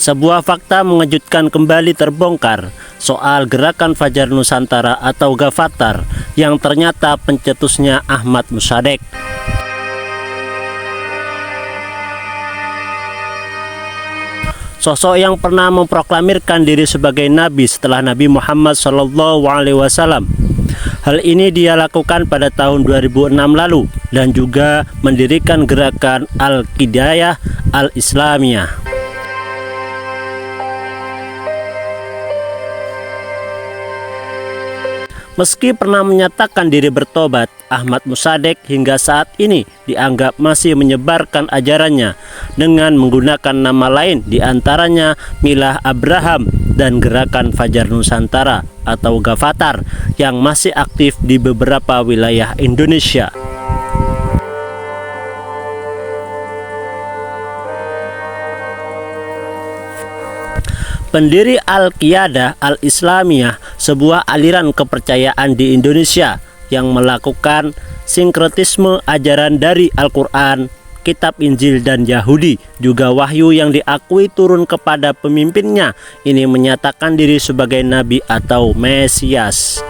Sebuah fakta mengejutkan kembali terbongkar soal gerakan Fajar Nusantara atau Gavatar yang ternyata pencetusnya Ahmad Mossadegh. Sosok yang pernah memproklamirkan diri sebagai nabi setelah Nabi Muhammad SAW. Hal ini dia lakukan pada tahun 2006 lalu dan juga mendirikan gerakan Al-Qidayah Al-Islamiyah. Meski pernah menyatakan diri bertobat, Ahmad Mossadegh hingga saat ini dianggap masih menyebarkan ajarannya dengan menggunakan nama lain, diantaranya Milah Abraham dan gerakan Fajar Nusantara atau Gavatar yang masih aktif di beberapa wilayah Indonesia. Pendiri Al-Qiyadah Al-Islamiyah, sebuah aliran kepercayaan di Indonesia yang melakukan sinkretisme ajaran dari Al-Quran, Kitab Injil dan Yahudi, juga wahyu yang diakui turun kepada pemimpinnya. Ini menyatakan diri sebagai nabi atau Mesias.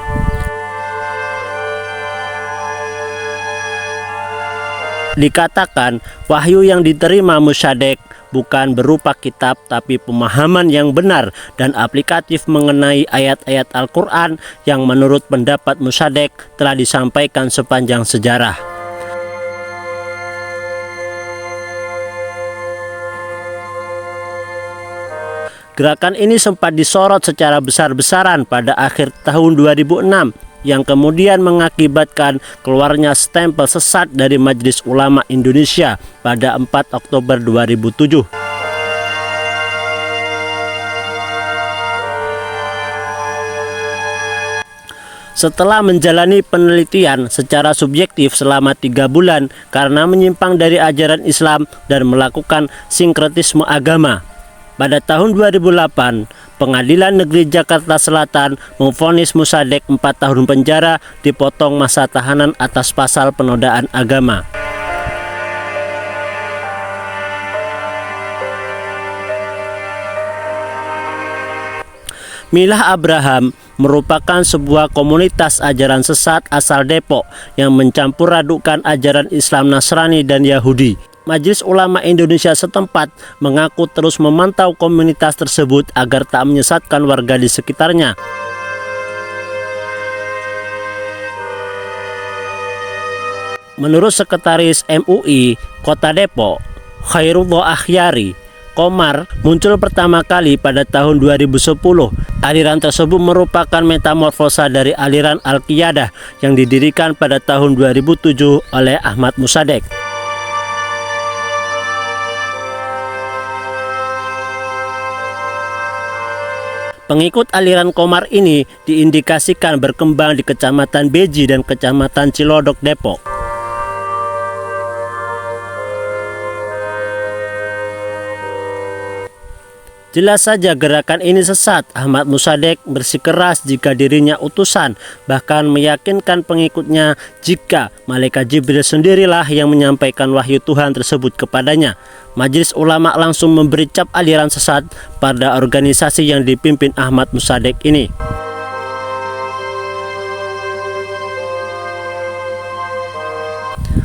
Dikatakan wahyu yang diterima Mossadegh bukan berupa kitab tapi pemahaman yang benar dan aplikatif mengenai ayat-ayat Al-Quran yang menurut pendapat Mossadegh telah disampaikan sepanjang sejarah. Gerakan ini sempat disorot secara besar-besaran pada akhir tahun 2006 yang kemudian mengakibatkan keluarnya stempel sesat dari Majelis Ulama Indonesia pada 4 Oktober 2007. Setelah menjalani penelitian secara subjektif selama 3 bulan karena menyimpang dari ajaran Islam dan melakukan sinkretisme agama, pada tahun 2008 Pengadilan Negeri Jakarta Selatan memvonis Mossadegh 4 tahun penjara dipotong masa tahanan atas pasal penodaan agama. Milah Abraham merupakan sebuah komunitas ajaran sesat asal Depok yang mencampur adukan ajaran Islam Nasrani dan Yahudi. Majelis Ulama Indonesia setempat mengaku terus memantau komunitas tersebut agar tak menyesatkan warga di sekitarnya. Menurut Sekretaris MUI Kota Depok, Khairullah Akhyari, Komar muncul pertama kali pada tahun 2010. Aliran tersebut merupakan metamorfosa dari aliran Al-Qiyadah yang didirikan pada tahun 2007 oleh Ahmad Mossadegh. Pengikut aliran Komar ini diindikasikan berkembang di Kecamatan Beji dan Kecamatan Cilodok, Depok. Jelas saja gerakan ini sesat. Ahmad Mossadegh bersikeras jika dirinya utusan, bahkan meyakinkan pengikutnya jika Malaikat Jibril sendirilah yang menyampaikan wahyu Tuhan tersebut kepadanya. Majelis Ulama langsung memberi cap aliran sesat pada organisasi yang dipimpin Ahmad Mossadegh ini.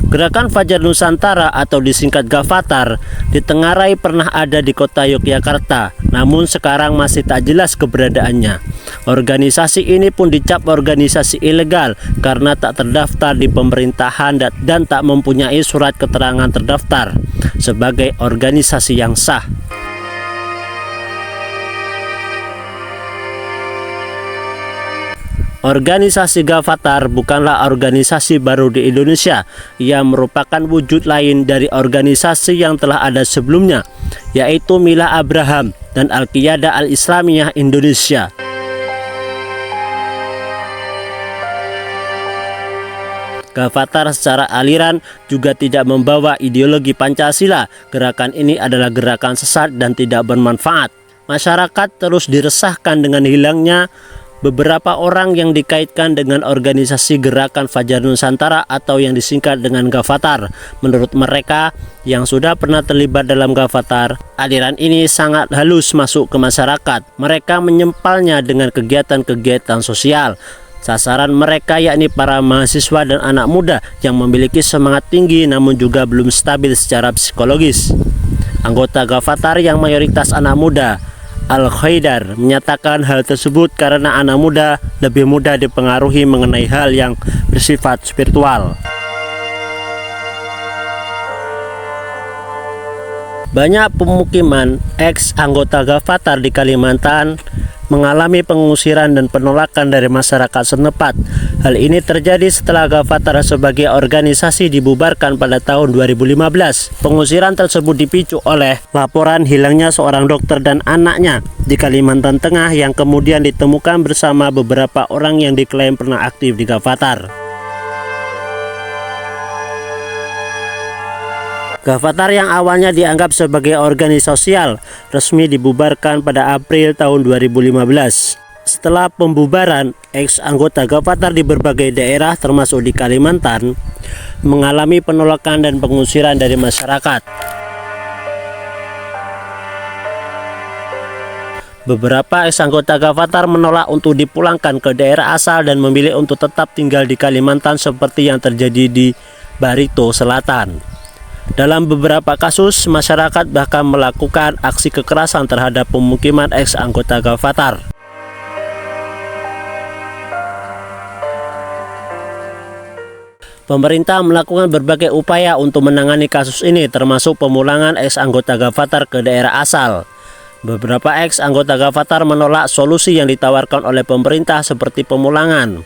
Gerakan Fajar Nusantara atau disingkat Gavatar ditengarai pernah ada di kota Yogyakarta, namun sekarang masih tak jelas keberadaannya. Organisasi ini pun dicap organisasi ilegal karena tak terdaftar di pemerintahan dan tak mempunyai surat keterangan terdaftar sebagai organisasi yang sah. Organisasi Gavatar bukanlah organisasi baru di Indonesia. Ia merupakan wujud lain dari organisasi yang telah ada sebelumnya, yaitu Milah Abraham dan Al-Qiyadah Al-Islamiyah Indonesia. Gavatar secara aliran juga tidak membawa ideologi Pancasila. Gerakan ini adalah gerakan sesat dan tidak bermanfaat. Masyarakat terus diresahkan dengan hilangnya Beberapa orang yang dikaitkan dengan organisasi Gerakan Fajar Nusantara atau yang disingkat dengan Gavatar. Menurut mereka yang sudah pernah terlibat dalam Gavatar, aliran ini sangat halus masuk ke masyarakat. Mereka menyempalnya dengan kegiatan-kegiatan sosial. Sasaran mereka yakni para mahasiswa dan anak muda yang memiliki semangat tinggi namun juga belum stabil secara psikologis. Anggota Gavatar yang mayoritas anak muda, Al-Khaidar, menyatakan hal tersebut karena anak muda lebih mudah dipengaruhi mengenai hal yang bersifat spiritual. Banyak pemukiman ex-anggota Gavatar di Kalimantan mengalami pengusiran dan penolakan dari masyarakat setempat. Hal ini terjadi setelah Gavatar sebagai organisasi dibubarkan pada tahun 2015. Pengusiran tersebut dipicu oleh laporan hilangnya seorang dokter dan anaknya di Kalimantan Tengah yang kemudian ditemukan bersama beberapa orang yang diklaim pernah aktif di Gavatar. Gavatar yang awalnya dianggap sebagai organisasi sosial resmi dibubarkan pada April tahun 2015. Setelah pembubaran, ex-anggota Gavatar di berbagai daerah termasuk di Kalimantan mengalami penolakan dan pengusiran dari masyarakat. Beberapa ex-anggota Gavatar menolak untuk dipulangkan ke daerah asal dan memilih untuk tetap tinggal di Kalimantan seperti yang terjadi di Barito Selatan. Dalam beberapa kasus, masyarakat bahkan melakukan aksi kekerasan terhadap pemukiman ex-anggota Gavatar. Pemerintah melakukan berbagai upaya untuk menangani kasus ini, termasuk pemulangan ex-anggota Gavatar ke daerah asal. Beberapa ex-anggota Gavatar menolak solusi yang ditawarkan oleh pemerintah seperti pemulangan.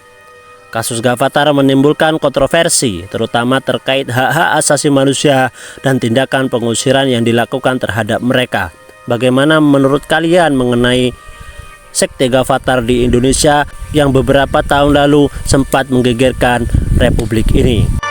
Kasus Gavatar menimbulkan kontroversi, terutama terkait hak-hak asasi manusia dan tindakan pengusiran yang dilakukan terhadap mereka. Bagaimana menurut kalian mengenai sekte Gavatar di Indonesia yang beberapa tahun lalu sempat menggegerkan republik ini?